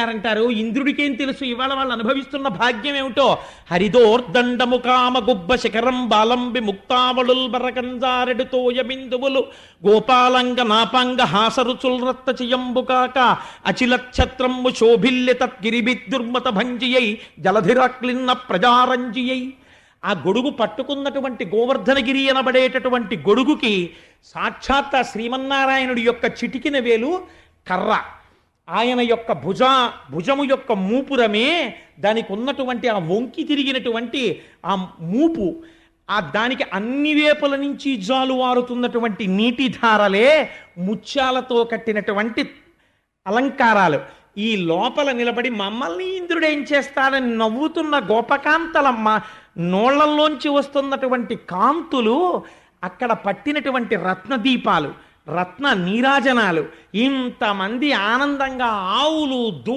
గారంటారు, ఇంద్రుడికేం తెలుసు ఇవాళ వాళ్ళు అనుభవిస్తున్న భాగ్యం ఏమిటో. హరిదోర్దండము కామ గుబ్బ శిఖరం బాలంబి ముక్తావళుల్ బరకంజారెడు తోయబిందువులు గోపాలంగ నాపాంగ హాసరుచుల్ రత్త చియంబు కాక అచిలఛత్రము శోభిల్య తద్గిరిబిద్దుర్మత భంజియై జలధిరాక్లిన్న ప్రజారంజియై. ఆ గొడుగు పట్టుకున్నటువంటి గోవర్ధనగిరి అనబడేటటువంటి గొడుగుకి సాక్షాత్ శ్రీమన్నారాయణుడి యొక్క చిటికిన వేలు కర్ర, ఆయన యొక్క భుజము యొక్క మూపురమే దానికి ఉన్నటువంటి ఆ వంకి తిరిగినటువంటి ఆ మూపు, ఆ దానికి అన్ని వేపుల నుంచి జాలువారుతున్నటువంటి నీటి ధారలే ముత్యాలతో కట్టినటువంటి అలంకారాలు. ఈ లోపల నిలబడి మమ్మల్ని ఇంద్రుడు ఏం చేస్తాడని నవ్వుతున్న గోపకాంతలమ్మ నోళ్లల్లోంచి వస్తున్నటువంటి కాంతులు, అక్కడ పట్టినటువంటి రత్నదీపాలు, రత్న నీరాజనాలు, ఇంతమంది ఆనందంగా ఆవులు